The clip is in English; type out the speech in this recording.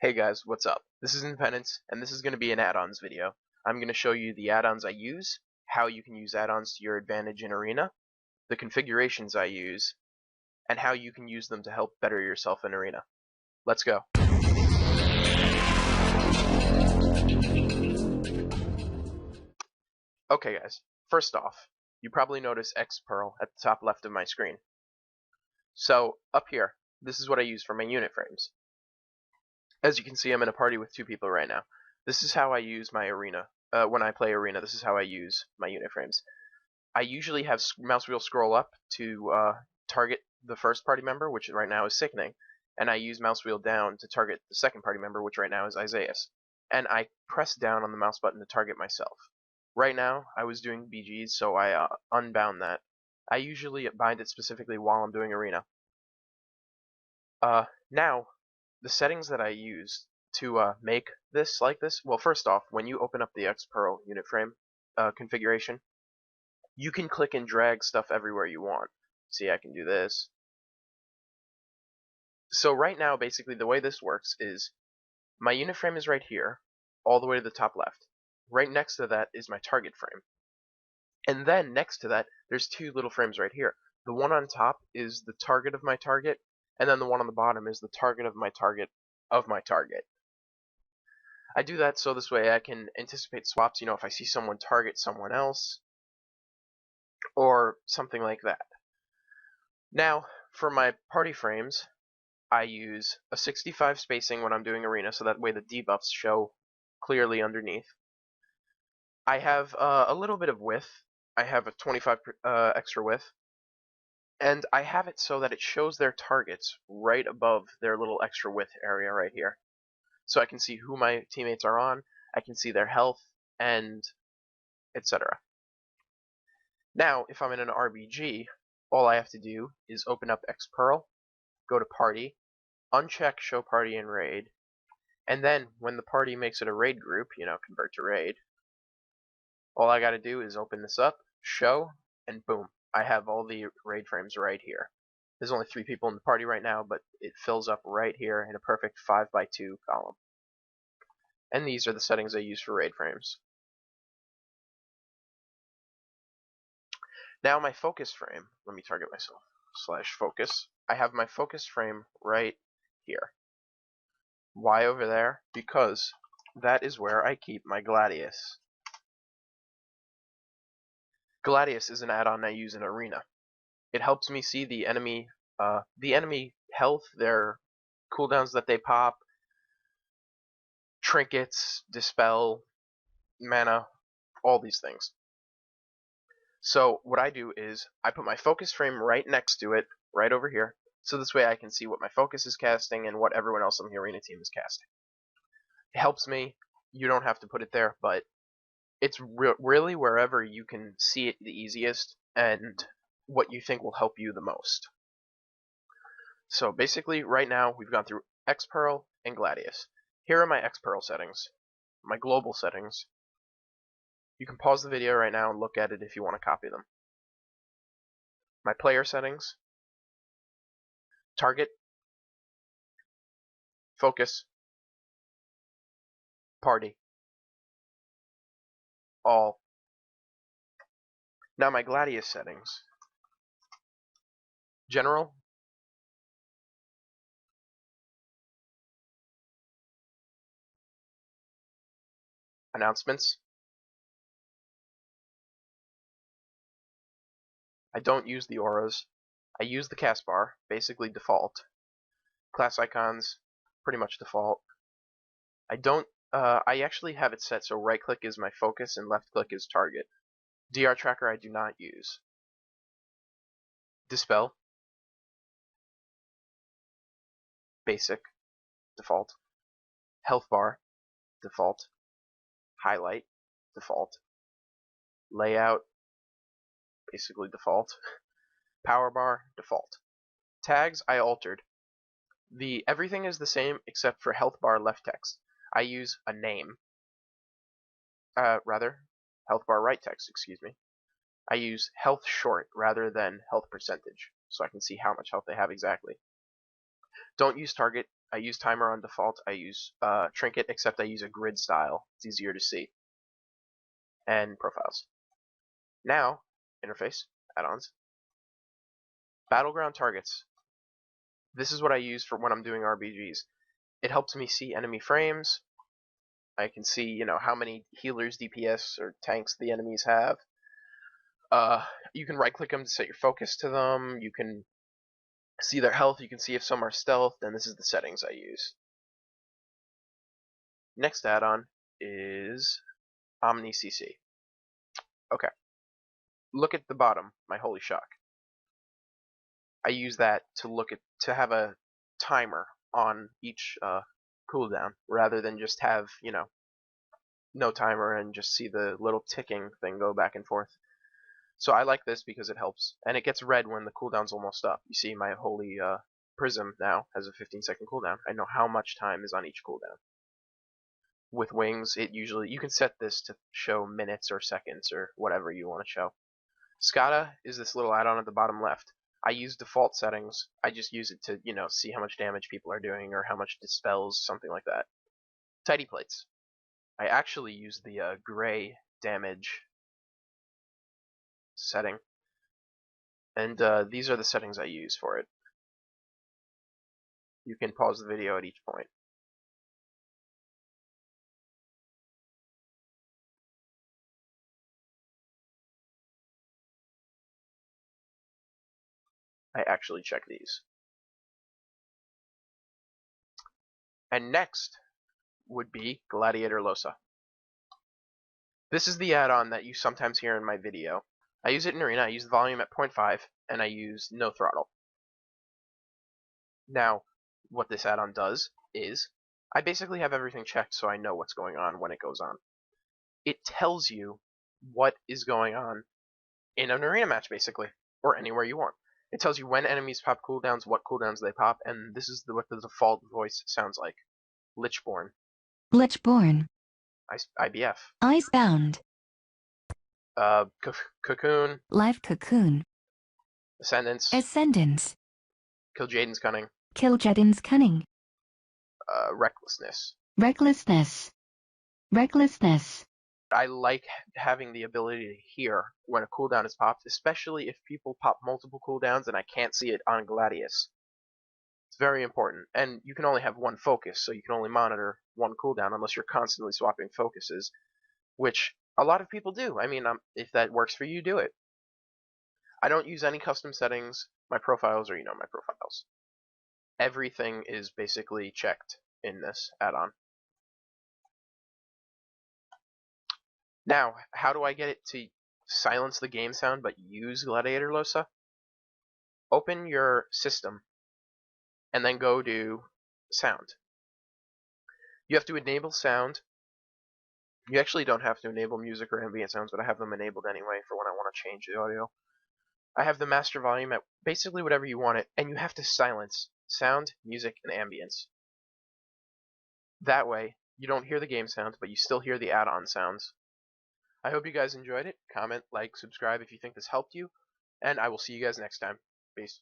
Hey guys, what's up? This is Independence, and this is going to be an add-ons video. I'm going to show you the add-ons I use, how you can use add-ons to your advantage in Arena, the configurations I use, and how you can use them to help better yourself in Arena. Let's go. Okay guys, first off, you probably notice Xperl at the top left of my screen. So, up here, this is what I use for my unit frames. As you can see, I'm in a party with two people right now. This is how I use my Arena. When I play Arena, this is how I use my unit frames. I usually have mouse wheel scroll up to target the first party member, which right now is Sickening, and I use mouse wheel down to target the second party member, which right now is Isaias. And I press down on the mouse button to target myself. Right now, I was doing BGs, so I unbound that. I usually bind it specifically while I'm doing Arena. Now, the settings that I use to make this like this, well, first off, when you open up the Xperl unit frame configuration, you can click and drag stuff everywhere you want. See, I can do this. So right now, basically, the way this works is my unit frame is right here, all the way to the top left. Right next to that is my target frame. And then next to that, there's two little frames right here. The one on top is the target of my target, and then the one on the bottom is the target of my target of my target. I do that so this way I can anticipate swaps, if I see someone target someone else, or something like that. Now, for my party frames, I use a 65 spacing when I'm doing Arena, so that way the debuffs show clearly underneath. I have a little bit of width. I have a 25 extra width. And I have it so that it shows their targets right above their little extra width area right here. So I can see who my teammates are on, I can see their health, and etc. Now, if I'm in an RBG, all I have to do is open up Xperl, go to Party, uncheck Show Party and Raid, and then when the party makes it a raid group, convert to raid, all I gotta do is open this up, show, and boom, I have all the raid frames right here. There's only 3 people in the party right now, but it fills up right here in a perfect 5x2 column. And these are the settings I use for raid frames. Now my focus frame, let me target myself, /focus. I have my focus frame right here. Why over there? Because that is where I keep my Gladius. Gladius is an add-on I use in Arena. It helps me see the enemy health, their cooldowns that they pop, trinkets, dispel, mana, all these things. So what I do is I put my focus frame right next to it, right over here, so this way I can see what my focus is casting and what everyone else on the Arena team is casting. It helps me. You don't have to put it there, but it's really wherever you can see it the easiest and what you think will help you the most. So basically, right now, we've gone through Xperl and Gladius. Here are my Xperl settings, my global settings. You can pause the video right now and look at it if you want to copy them. My player settings, target, focus, party, all. Now my Gladius settings, general, announcements. I don't use the auras. I use the cast bar, basically default. Class icons, pretty much default. I actually have it set so right click is my focus and left click is target. DR tracker I do not use. Dispel, basic, default. Health bar, default. Highlight, default. Layout, basically default. Power bar, default. Tags I altered. Everything is the same except for health bar left text. I use a name. Health bar right text, excuse me. I use health short rather than health percentage, so I can see how much health they have exactly. Don't use target. I use timer on default. I use trinket, except I use a grid style. It's easier to see. And profiles. Now, interface, add-ons. Battleground Targets. This is what I use for when I'm doing RBGs. It helps me see enemy frames. I can see, how many healers, DPS, or tanks the enemies have. You can right-click them to set your focus to them. You can see their health. You can see if some are stealthed, and this is the settings I use. Next add-on is Omnicc. Okay. Look at the bottom, my Holy Shock. I use that to have a timer on each cooldown, rather than just have, no timer and just see the little ticking thing go back and forth. So I like this because it helps, and it gets red when the cooldown's almost up. You see my Holy Prism now has a 15-second cooldown. I know how much time is on each cooldown. With wings, you can set this to show minutes or seconds or whatever you want to show. Skada is this little add-on at the bottom left. I use default settings. I just use it to, see how much damage people are doing or how much dispels, something like that. Tidy plates. I actually use the gray damage setting. And these are the settings I use for it. You can pause the video at each point. I actually check these. And next would be GladiatorLoSa. This is the add-on that you sometimes hear in my video. I use it in Arena. I use the volume at 0.5, and I use no throttle. Now, what this add-on does is, I basically have everything checked so I know what's going on when it goes on. It tells you what is going on in an arena match, basically, or anywhere you want. It tells you when enemies pop cooldowns, what cooldowns they pop, and this is what the default voice sounds like. Lichborn. Lichborn. IBF. Icebound. Cocoon. Live Cocoon. Ascendance. Ascendance. Kil'jaeden's Cunning. Kil'jaeden's Cunning. Recklessness. Recklessness. Recklessness. I like having the ability to hear when a cooldown is popped, especially if people pop multiple cooldowns and I can't see it on Gladius. It's very important. And you can only have one focus, so you can only monitor one cooldown unless you're constantly swapping focuses, which a lot of people do. I mean, if that works for you, do it. I don't use any custom settings. My profiles are, my profiles. Everything is basically checked in this add-on. Now, how do I get it to silence the game sound but use GladiatorLoSa? Open your system and then go to sound. You have to enable sound. You actually don't have to enable music or ambient sounds, but I have them enabled anyway for when I want to change the audio. I have the master volume at basically whatever you want it, and you have to silence sound, music, and ambience. That way, you don't hear the game sound, but you still hear the add-on sounds. I hope you guys enjoyed it. Comment, like, subscribe if you think this helped you, and I will see you guys next time. Peace.